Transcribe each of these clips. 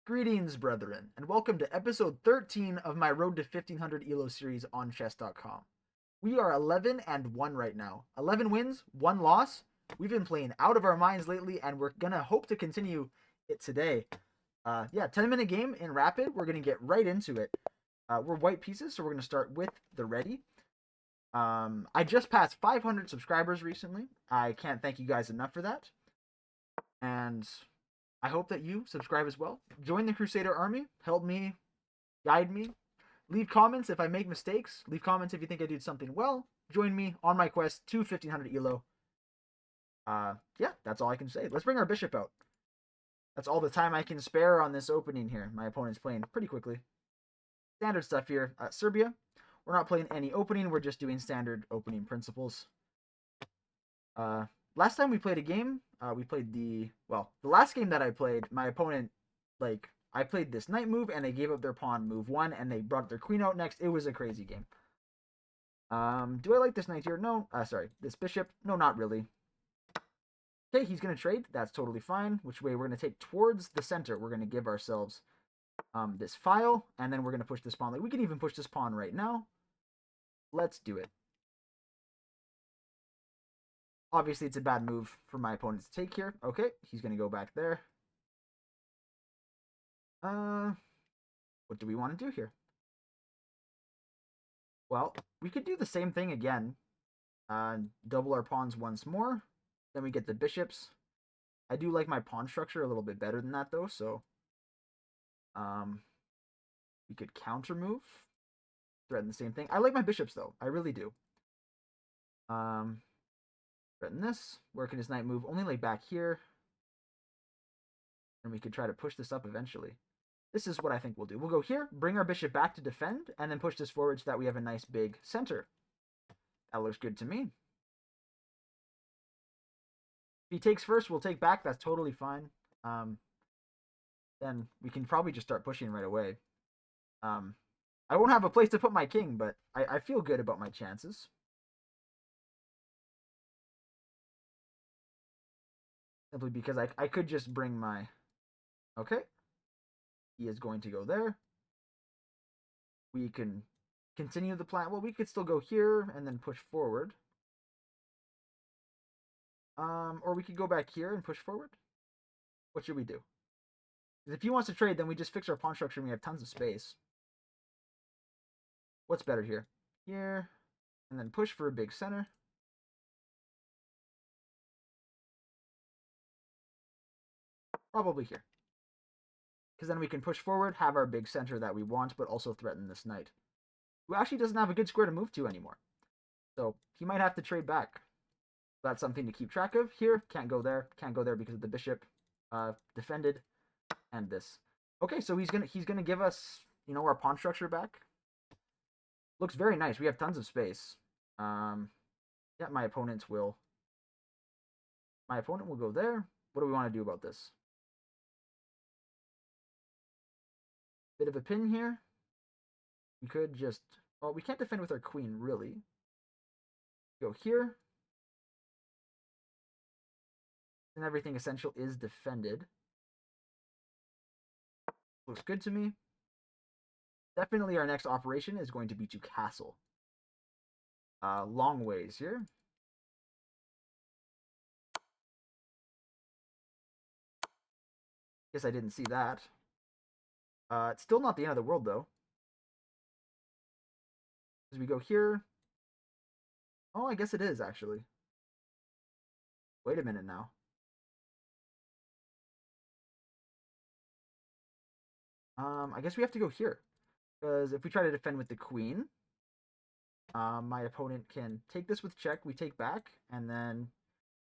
Greetings, brethren, and welcome to episode 13 of my Road to 1500 ELO series on chess.com. We are 11 and 1 right now. 11 wins, 1 loss. We've been playing out of our minds lately, and we're going to hope to continue it today. 10-minute game in Rapid. We're going to get right into it. We're white pieces, so we're going to start with the ready. I just passed 500 subscribers recently. I can't thank you guys enough for that. And I hope that you subscribe as well. Join the Crusader Army. Help me, guide me. Leave comments if I make mistakes. Leave comments if you think I did something well. Join me on my quest to 1500 ELO. That's all I can say. Let's bring our bishop out. That's all the time I can spare on this opening here. My opponent's playing pretty quickly. Standard stuff here. Serbia. We're not playing any opening. We're just doing standard opening principles. Last time we played a game, we played the last game that I played, my opponent, I played this knight move, and they gave up their pawn move 1, and they brought their queen out next. It was a crazy game. Do I like this knight here? No. This bishop? No, not really. Okay, he's going to trade. That's totally fine. Which way we're going to take towards the center. We're going to give ourselves this file, and then we're going to push this pawn. We can even push this pawn right now. Let's do it. Obviously, it's a bad move for my opponent to take here. Okay, he's going to go back there. What do we want to do here? Well, we could do the same thing again. Double our pawns once more. Then we get the bishops. I do like my pawn structure a little bit better than that, though, so we could counter move. Threaten the same thing. I like my bishops, though. I really do. Threaten this. Where can his knight move? Only like back here. And we could try to push this up eventually. This is what I think we'll do. We'll go here, bring our bishop back to defend, and then push this forward so that we have a nice big center. That looks good to me. If he takes first, we'll take back. That's totally fine. Then we can probably just start pushing right away. I won't have a place to put my king, but I feel good about my chances. Simply because I could just bring my... Okay. He is going to go there. We can continue the plan. Well, we could still go here and then push forward. Or we could go back here and push forward. What should we do? If he wants to trade, then we just fix our pawn structure and we have tons of space. What's better here? Here, and then push for a big center. Probably here. Because then we can push forward, have our big center that we want, but also threaten this knight, who actually doesn't have a good square to move to anymore. So he might have to trade back. That's something to keep track of. Here, can't go there because of the bishop defended, and this. Okay, so he's gonna give us, our pawn structure back. Looks very nice. We have tons of space. Yeah, my opponent will go there. What do we want to do about this? Bit of a pin here. We could just... Well, we can't defend with our queen, really. Go here. And everything essential is defended. Looks good to me. Definitely our next operation is going to be to castle. Long ways here. Guess I didn't see that. It's still not the end of the world, though. As we go here... Oh, I guess it is, actually. Wait a minute now. I guess we have to go here. Because if we try to defend with the queen, my opponent can take this with check. We take back, and then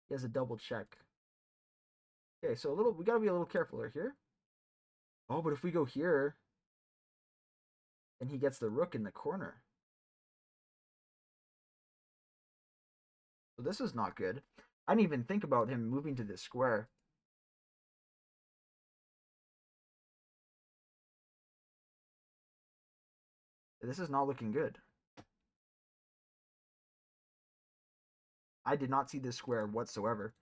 he has a double check. Okay, so we gotta be a little careful here. Oh, but if we go here, then he gets the rook in the corner. So this is not good. I didn't even think about him moving to this square. This is not looking good. I did not see this square whatsoever.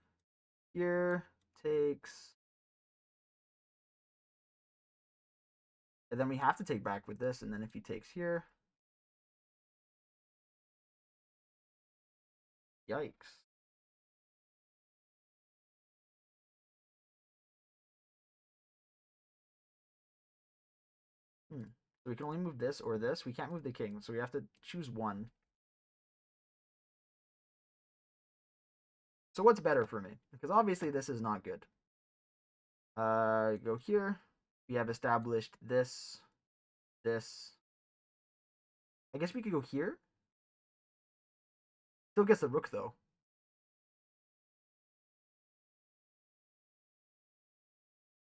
Here takes... And then we have to take back with this, and then if he takes here... Yikes. So we can only move this or this. We can't move the king, so we have to choose one. So what's better for me? Because obviously this is not good. Go here. We have established this, this. I guess we could go here. Still gets the rook though.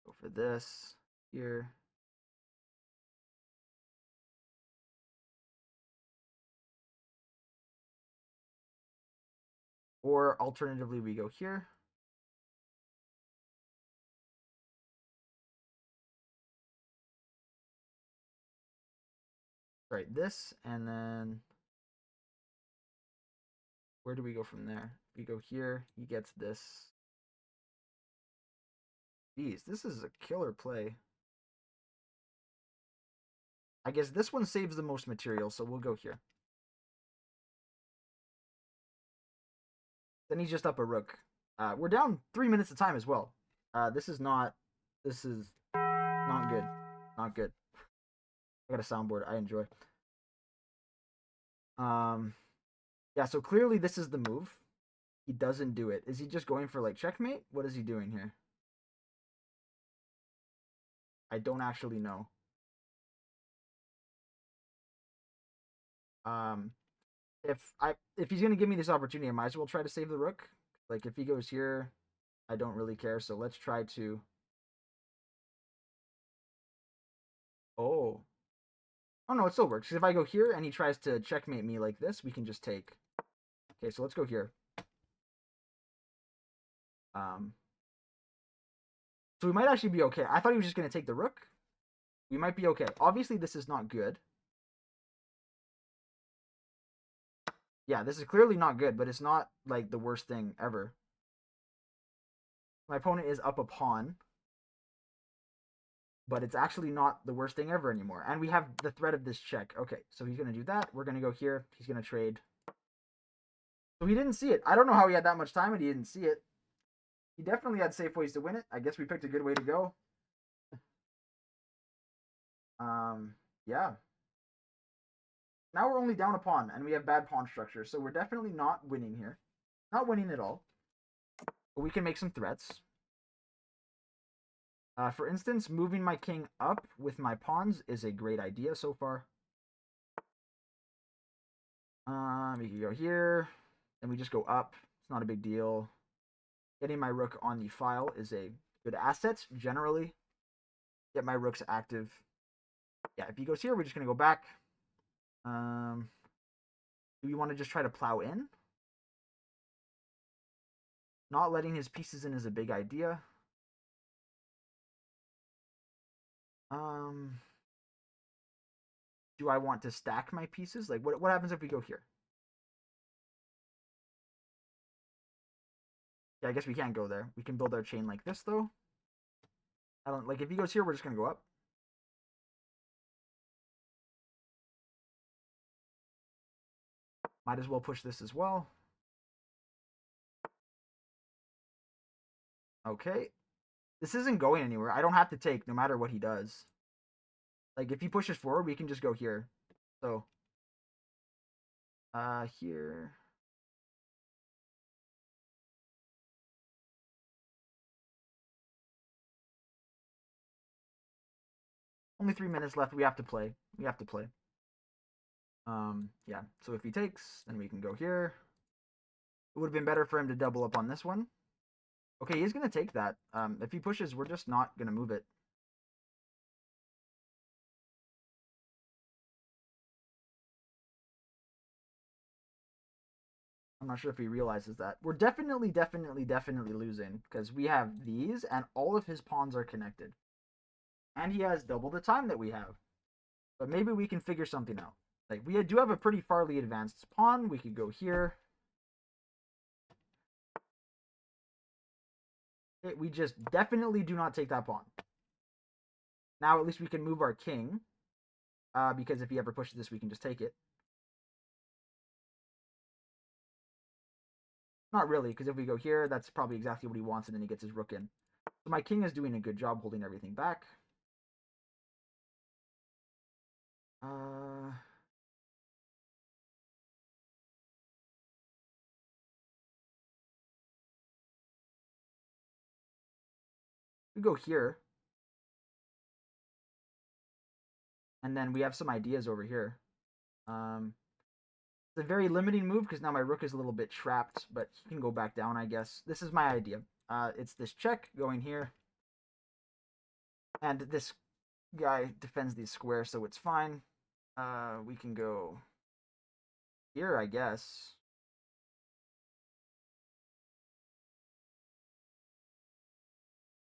Go for this here. Or alternatively, we go here. Right, this, and then where do we go from there? We go here. He gets this. Geez, this is a killer play. I guess this one saves the most material, so we'll go here. Then he's just up a rook. We're down 3 minutes of time as well. This is not good. Not good. I got a soundboard I enjoy. Yeah, so clearly this is the move. He doesn't do it. Is he just going for like checkmate? What is he doing here? I don't actually know. If he's gonna give me this opportunity, I might as well try to save the rook. Like if he goes here, I don't really care. So let's try to. Oh. Oh no, it still works. Because if I go here and he tries to checkmate me like this, we can just take. Okay, so let's go here. So we might actually be okay. I thought he was just gonna take the rook. We might be okay. Obviously, this is not good. Yeah, this is clearly not good, but it's not like the worst thing ever. My opponent is up a pawn, but it's actually not the worst thing ever anymore. And we have the threat of this check. Okay, so he's going to do that. We're going to go here. He's going to trade. So he didn't see it. I don't know how he had that much time and he didn't see it. He definitely had safe ways to win it. I guess we picked a good way to go. Yeah. Now we're only down a pawn, and we have bad pawn structure, so we're definitely not winning here. Not winning at all. But we can make some threats. For instance, moving my king up with my pawns is a great idea so far. We can go here, and we just go up. It's not a big deal. Getting my rook on the file is a good asset, generally. Get my rooks active. Yeah, if he goes here, we're just going to go back. Do we want to just try to plow in? Not letting his pieces in is a big idea. Do I want to stack my pieces? Like, what happens if we go here? Yeah, I guess we can't go there. We can build our chain like this, though. I don't like if he goes here, we're just gonna go up. Might as well push this as well. Okay. This isn't going anywhere. I don't have to take no matter what he does. Like, if he pushes forward, we can just go here. So, here. Only 3 minutes left. We have to play. We have to play. Yeah. So if he takes, then we can go here. It would have been better for him to double up on this one. Okay, he's gonna take that. If he pushes, we're just not gonna move it. I'm not sure if he realizes that. We're definitely losing because we have these and all of his pawns are connected. And he has double the time that we have. But maybe we can figure something out. Like, we do have a pretty farly advanced pawn. We could go here. Okay, we just definitely do not take that pawn. Now at least we can move our king, because if he ever pushes this, we can just take it. Not really, because if we go here, that's probably exactly what he wants, and then he gets his rook in. So my king is doing a good job holding everything back. Uh, we go here, and then we have some ideas over here. It's a very limiting move because now my rook is a little bit trapped, but he can go back down, I guess. This is my idea. It's this check going here, and this guy defends these squares, so it's fine. We can go here, I guess.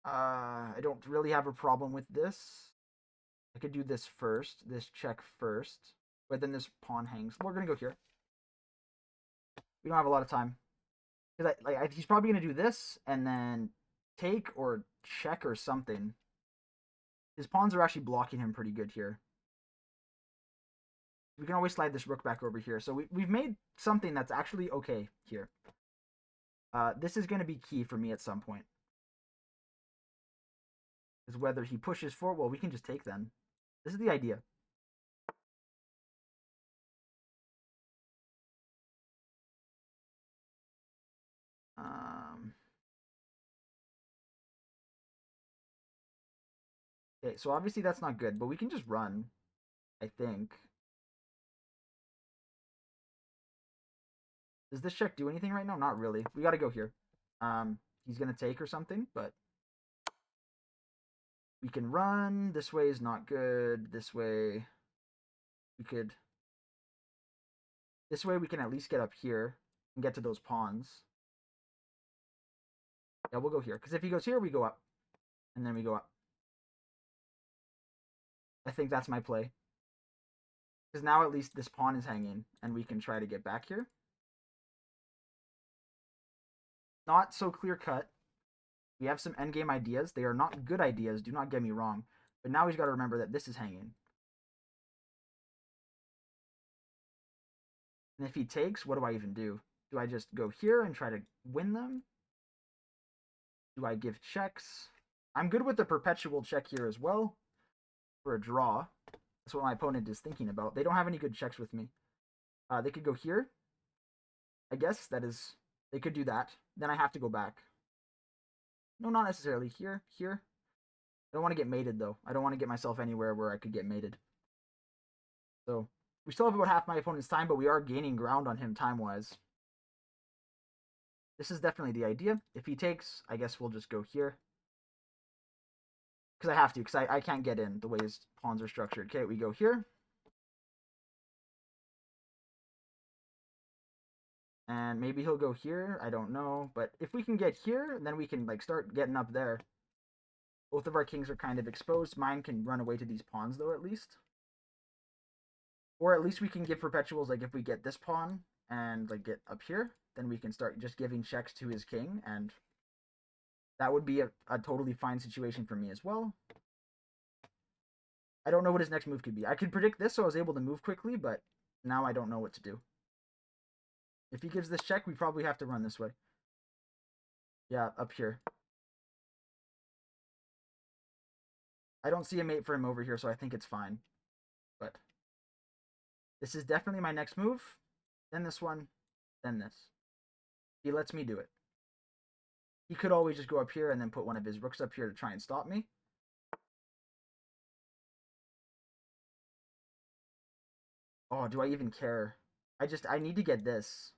I don't really have a problem with this. I could do this first, this check first, but then this pawn hangs. We're gonna go here. We don't have a lot of time because he's probably gonna do this and then take or check or something. His pawns are actually blocking him pretty good here. We can always slide this rook back over here. So we've made something that's actually okay here. This is going to be key for me at some point. Is whether he pushes forward. Well, we can just take then. This is the idea. Okay, so obviously that's not good, but we can just run, I think. Does this check do anything right now? Not really. We got to go here. He's going to take or something, but we can run. This way is not good. This way we could... This way we can at least get up here and get to those pawns. Yeah, we'll go here. Because if he goes here, we go up. And then we go up. I think that's my play. Because now at least this pawn is hanging, and we can try to get back here. Not so clear cut. We have some endgame ideas. They are not good ideas, do not get me wrong. But now he's got to remember that this is hanging. And if he takes, what do I even do? Do I just go here and try to win them? Do I give checks? I'm good with the perpetual check here as well. For a draw. That's what my opponent is thinking about. They don't have any good checks with me. They could go here. I guess that is... They could do that. Then I have to go back. No, not necessarily. Here, here. I don't want to get mated, though. I don't want to get myself anywhere where I could get mated. So, we still have about half my opponent's time, but we are gaining ground on him time-wise. This is definitely the idea. If he takes, I guess we'll just go here. Because I have to, because I can't get in the way his pawns are structured. Okay, we go here. And maybe he'll go here. I don't know. But if we can get here, then we can like start getting up there. Both of our kings are kind of exposed. Mine can run away to these pawns, though, at least. Or at least we can give perpetuals, like, if we get this pawn and, like, get up here, then we can start just giving checks to his king, and that would be a totally fine situation for me as well. I don't know what his next move could be. I could predict this, so I was able to move quickly, but now I don't know what to do. If he gives this check, we probably have to run this way. Yeah, up here. I don't see a mate for him over here, so I think it's fine. But this is definitely my next move. Then this one. Then this. He lets me do it. He could always just go up here and then put one of his rooks up here to try and stop me. Oh, do I even care? I need to get this.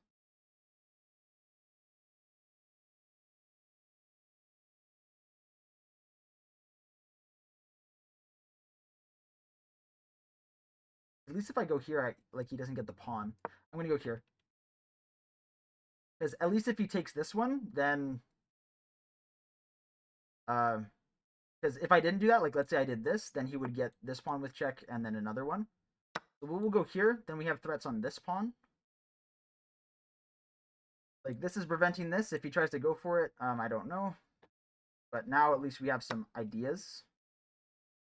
At least if I go here, he doesn't get the pawn. I'm gonna go here. Because at least if he takes this one, then... Because if I didn't do that, like, let's say I did this, then he would get this pawn with check and then another one. So we'll go here, then we have threats on this pawn. Like, this is preventing this. If he tries to go for it, I don't know. But now at least we have some ideas.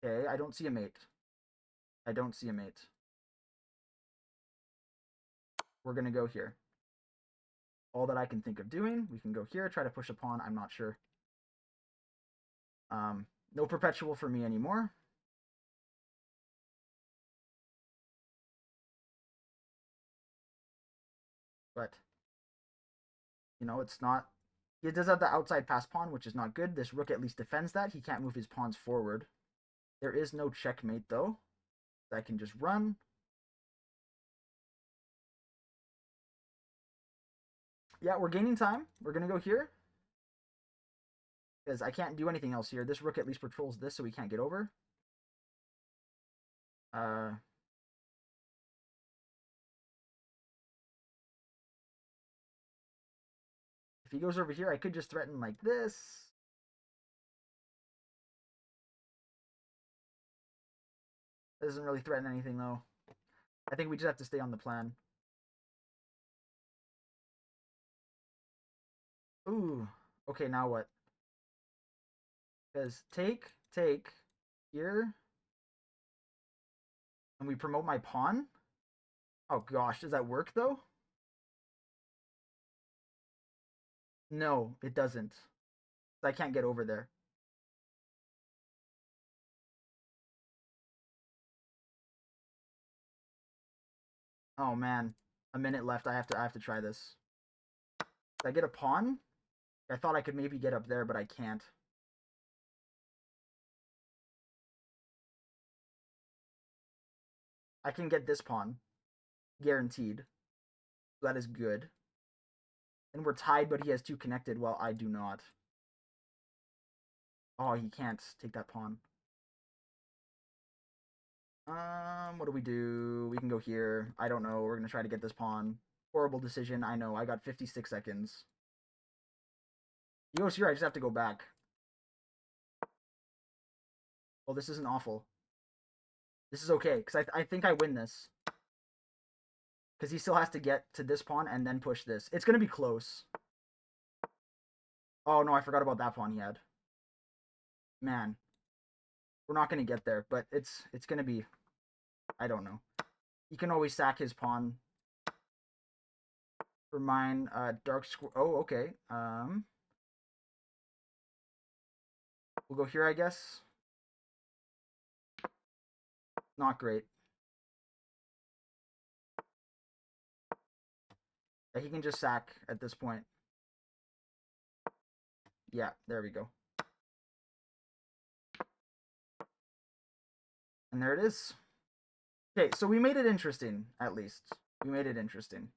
Okay, I don't see a mate. I don't see a mate. We're going to go here. All that I can think of doing, we can go here, try to push a pawn. I'm not sure. No perpetual for me anymore. But, you know, it's not... He does have the outside pass pawn, which is not good. This rook at least defends that. He can't move his pawns forward. There is no checkmate, though. I can just run. Yeah, we're gaining time. We're going to go here. Because I can't do anything else here. This rook at least patrols this, so we can't get over. If he goes over here, I could just threaten like this. That doesn't really threaten anything, though. I think we just have to stay on the plan. Ooh. Okay, now what? Because take here. And we promote my pawn? Oh gosh, does that work though? No, it doesn't. I can't get over there. Oh man. A minute left. I have to try this. Did I get a pawn? I thought I could maybe get up there, but I can't. I can get this pawn. Guaranteed. That is good. And we're tied, but he has two connected while I do not. Oh, he can't take that pawn. What do we do? We can go here. I don't know. We're going to try to get this pawn. Horrible decision. I know. I got 56 seconds. He goes here. I just have to go back. Well, this isn't awful. This is okay, because I think I win this. Because he still has to get to this pawn and then push this. It's going to be close. Oh, no, I forgot about that pawn he had. Man. We're not going to get there, but it's going to be... I don't know. You can always sack his pawn. For mine, dark square... Oh, okay. We'll go here, I guess. Not great. Yeah, he can just sack at this point. Yeah, there we go. And there it is. Okay, so we made it interesting, at least. We made it interesting.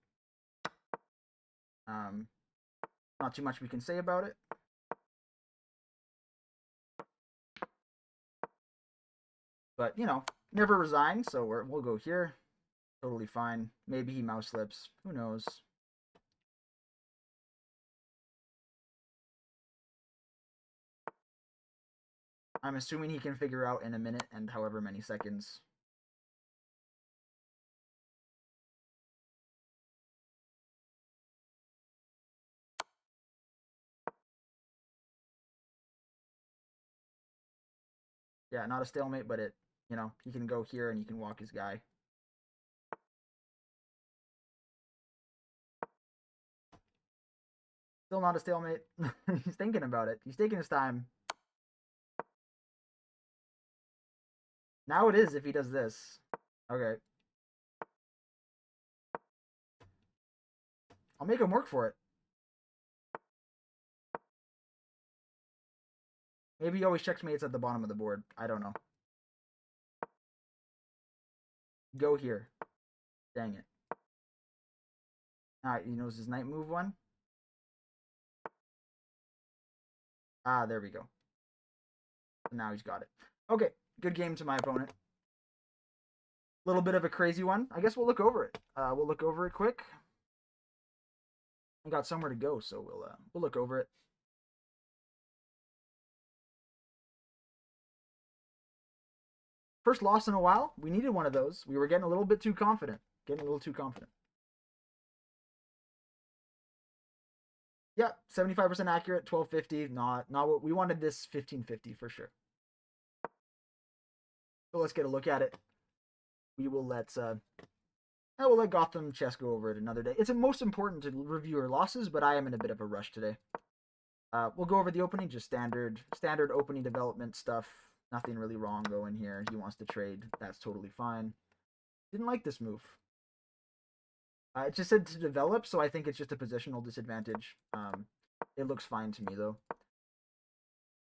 Not too much we can say about it. But, you know, never resign, so we'll go here. Totally fine. Maybe he mouse slips. Who knows? I'm assuming he can figure out in a minute and however many seconds. Yeah, not a stalemate, but it, you know, he can go here and he can walk his guy. Still not a stalemate. He's thinking about it. He's taking his time. Now it is if he does this. Okay. I'll make him work for it. Maybe he always checks mates at the bottom of the board. I don't know. Go here. Dang it. Alright, he knows his knight move one. Ah, there we go. Now he's got it. Okay, good game to my opponent. Little bit of a crazy one. I guess we'll look over it. We'll look over it quick. I got somewhere to go, so we'll look over it. First loss in a while. We needed one of those. We were getting a little bit too confident. Yeah, 75% accurate, 1250. Not what we wanted. This 1550 for sure. So let's get a look at it. We will we'll let Gotham Chess go over it another day. It's most important to review our losses, but I am in a bit of a rush today. We'll go over the opening, just standard opening development stuff. Nothing really wrong going here. He wants to trade. That's totally fine. Didn't like this move. It just said to develop, so I think it's just a positional disadvantage. It looks fine to me, though.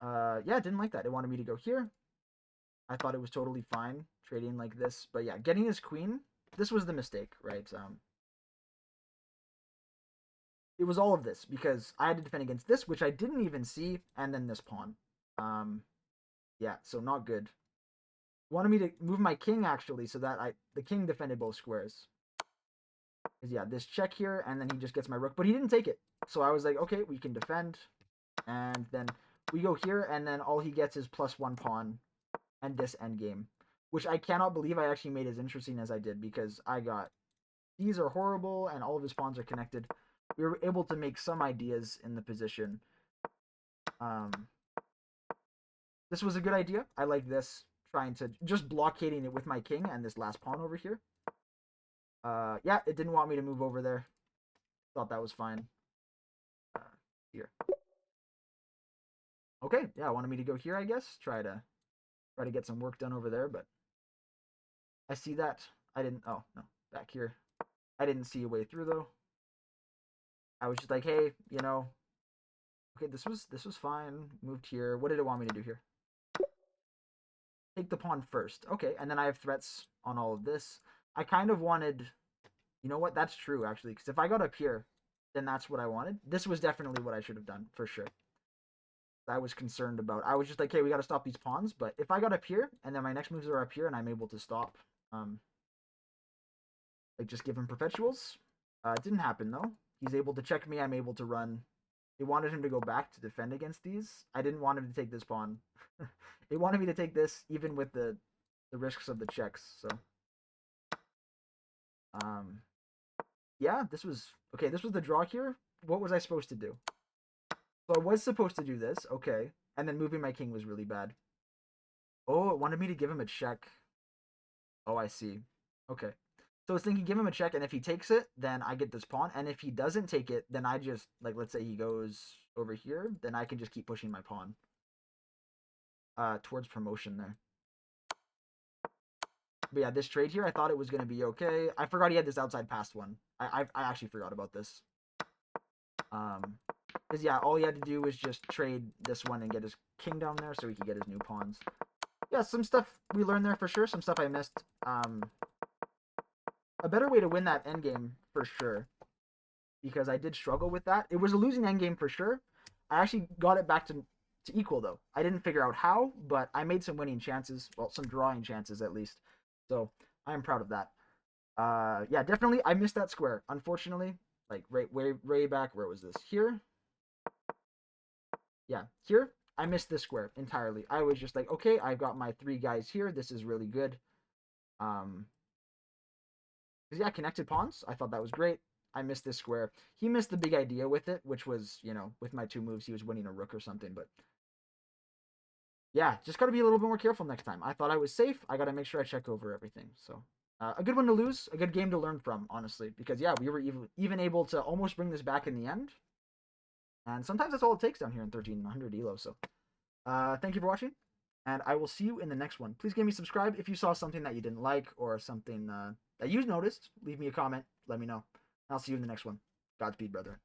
Yeah, didn't like that. It wanted me to go here. I thought it was totally fine trading like this. But yeah, getting his queen, this was the mistake, right? It was all of this because I had to defend against this, which I didn't even see, and then this pawn. Yeah, so not good. Wanted me to move my king, actually, so that the king defended both squares. Because, yeah, this check here, and then he just gets my rook. But he didn't take it. So I was like, okay, we can defend. And then we go here, and then all he gets is +1 pawn and this endgame. Which I cannot believe I actually made as interesting as I did, because I got... These are horrible, and all of his pawns are connected. We were able to make some ideas in the position. This was a good idea. I like this. Trying to... Just blockading it with my king and this last pawn over here. Yeah, it didn't want me to move over there. Thought that was fine. Here. Okay, yeah, wanted me to go here, I guess. Try to get some work done over there, but I see that. I didn't... Oh, no. Back here. I didn't see a way through, though. I was just like, hey, you know... Okay, this was fine. Moved here. What did it want me to do here? Take the pawn first. Okay, and then I have threats on all of this. I kind of wanted... You know what? That's true, actually, because if I got up here, then that's what I wanted. This was definitely what I should have done, for sure. I was concerned about. I was just like, hey, we got to stop these pawns. But if I got up here, and then my next moves are up here, and I'm able to stop, like just give him perpetuals. It didn't happen, though. He's able to check me. I'm able to run. It wanted him to go back to defend against these. I didn't want him to take this pawn. It wanted me to take this, even with the risks of the checks. So, yeah, this was... Okay, this was the draw here. What was I supposed to do? So I was supposed to do this, okay. And then moving my king was really bad. Oh, it wanted me to give him a check. Oh, I see. Okay. So I was thinking give him a check, and if he takes it, then I get this pawn. And if he doesn't take it, then I just, like, let's say he goes over here, then I can just keep pushing my pawn. Towards promotion there. But yeah, this trade here, I thought it was going to be okay. I forgot he had this outside pass one. I actually forgot about this. Because, yeah, all he had to do was just trade this one and get his king down there so he could get his new pawns. Yeah, some stuff we learned there for sure. Some stuff I missed. A better way to win that endgame for sure. Because I did struggle with that. It was a losing endgame for sure. I actually got it back to equal, though. I didn't figure out how, but I made some winning chances. Well, some drawing chances, at least. So, I am proud of that. Yeah, definitely, I missed that square. Unfortunately, like, way back. Where was this? Here? Yeah, here, I missed this square entirely. I was just like, okay, I've got my 3 guys here. This is really good. Because, yeah, connected pawns. I thought that was great. I missed this square. He missed the big idea with it, which was, you know, with my 2 moves, he was winning a rook or something. But, yeah, just got to be a little bit more careful next time. I thought I was safe. I got to make sure I check over everything. So, a good one to lose. A good game to learn from, honestly. Because, yeah, we were even able to almost bring this back in the end. And sometimes that's all it takes down here in 1300 ELO. So, thank you for watching, and I will see you in the next one. Please give me subscribe if you saw something that you didn't like or something that you noticed. Leave me a comment. Let me know. I'll see you in the next one. Godspeed, brother.